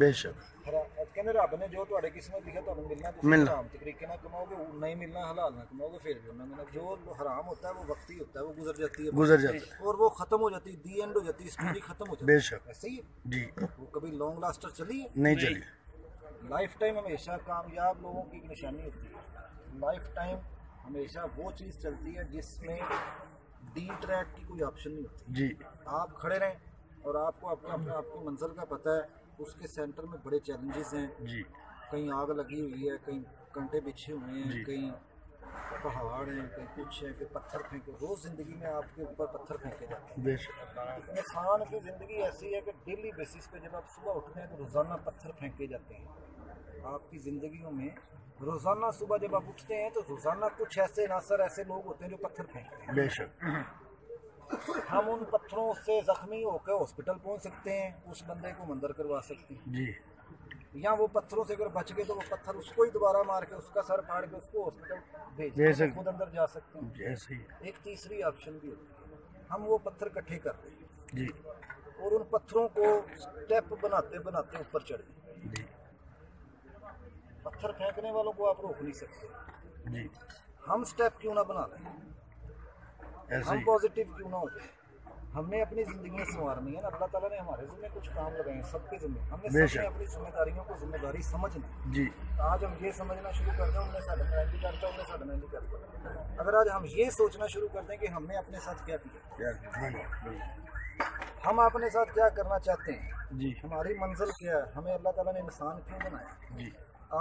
बेशक कहने रब ने जो तुहाडे किस्मत लिखा तुहानू मिलना, तुसीं मिलना। हराम तरीके ना कमाओगे, नहीं मिलना हलाल ना कमाओगे, फिर भी उन्होंने मिलना। जो हराम होता है वो वक्ती होता है, वो गुजर जाती है और वो खत्म हो जाती है, दी एंड हो जाती है, स्टोरी खत्म हो जाती है। बेशक ऐसे ही जी वो कभी लॉन्ग लास्टर चली है नहीं चली। लाइफ टाइम हमेशा कामयाब लोगों की एक निशानी होती है। लाइफ टाइम हमेशा वो चीज़ चलती है जिसमें डी ट्रैक की कोई ऑप्शन नहीं होती। जी आप खड़े रहें और आपको आपकी मंजिल का पता है, उसके सेंटर में बड़े चैलेंजेस हैं। जी कहीं आग लगी हुई है, कहीं कंटे बिछे हुए हैं, जी। कहीं पहाड़ हैं, कहीं कुछ है, कहीं पत्थर फेंके। रोज़ ज़िंदगी में आपके ऊपर पत्थर फेंके जाते हैं। बेशक इंसान की ज़िंदगी ऐसी है कि डेली बेसिस पे जब आप सुबह उठते हैं तो रोज़ाना पत्थर फेंके जाते हैं। आपकी ज़िंदगियों में रोज़ाना सुबह जब आप उठते हैं तो रोज़ाना कुछ ऐसे नासर ऐसे लोग होते हैं जो पत्थर फेंकते हैं। बेशक हम उन पत्थरों से ज़ख्मी होकर हॉस्पिटल पहुंच सकते हैं, उस बंदे को मंदर करवा सकते हैं। जी या वो पत्थरों से अगर बच गए तो वो पत्थर उसको ही दोबारा मार के उसका सर फाड़ के उसको हॉस्पिटल भेज भेज के सकते। खुद अंदर जा सकते हैं। जैसे ही एक तीसरी ऑप्शन भी होती है, हम वो पत्थर इकट्ठे कर दें जी और उन पत्थरों को स्टेप बनाते बनाते ऊपर चढ़ जाए। जी पत्थर फेंकने वालों को आप रोक नहीं सकते। जी हम स्टेप क्यों ना बना लें, ऐसे हम ही पॉजिटिव क्यों ना हो जाए। हमने अपनी ज़िंदगी संवारनी है ना, अल्लाह ताला ने हमारे ज़िम्मे कुछ काम लगाए हैं, सबके ज़िम्मे। हमने सबने अपनी जिम्मेदारियों को जिम्मेदारी समझना है। जी आज हम ये समझना शुरू कर दें उन्हें साढ़े मेहनती करता उन्हें साढ़े मेहनती करता। अगर आज हम ये सोचना शुरू कर दें कि हमने अपने साथ क्या किया, क्या हम अपने साथ क्या करना चाहते हैं, जी हमारी मंजिल क्या है, हमें अल्लाह ताला ने इंसान क्यों बनाया। जी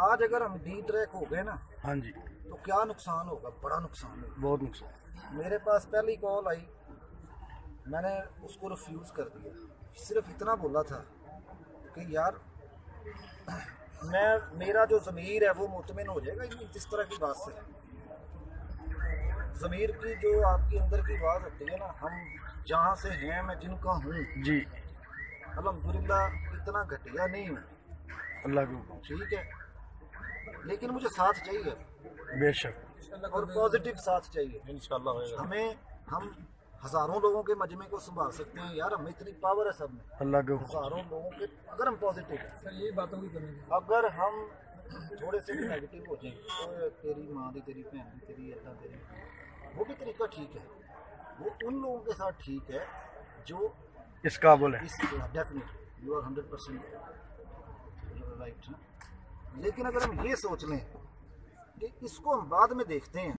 आज अगर हम डी ट्रैक हो गए ना हाँ जी तो क्या नुकसान होगा, बड़ा नुकसान होगा। बहुत नुकसान। मेरे पास पहली कॉल आई, मैंने उसको रिफ्यूज़ कर दिया। सिर्फ इतना बोला था कि यार मेरा जो ज़मीर है वो मुतमिन हो जाएगा इस तरह की बात से। ज़मीर की जो आपकी अंदर की आवाज़ होती है ना, हम जहाँ से हैं, मैं जिनका हूँ, जी अल्हम्दुलिल्लाह इतना घटिया नहीं हूँ, अल्लाह के हुक्म ठीक है, लेकिन मुझे साथ चाहिए बेशक और पॉजिटिव साथ चाहिए। इंशाल्लाह होएगा। हम हज़ारों लोगों के मजमे को संभाल सकते हैं यार, हमें इतनी पावर है सब में। अल्लाह के हुक्म। हज़ारों लोगों के अगर हम पॉजिटिव हैं, सर यही बातों की कमी है। अगर हम थोड़े से भी नेगेटिव हो जाए तो तेरी माँ दी, तेरी भैन दी, तेरी अद्दा तेरी, वो भी तरीका ठीक है, वो उन लोगों के साथ ठीक है जो इस काबुल है। इस डेफिनेटली यू आर 100% राइट। लेकिन अगर हम ये सोच लें कि इसको हम बाद में देखते हैं,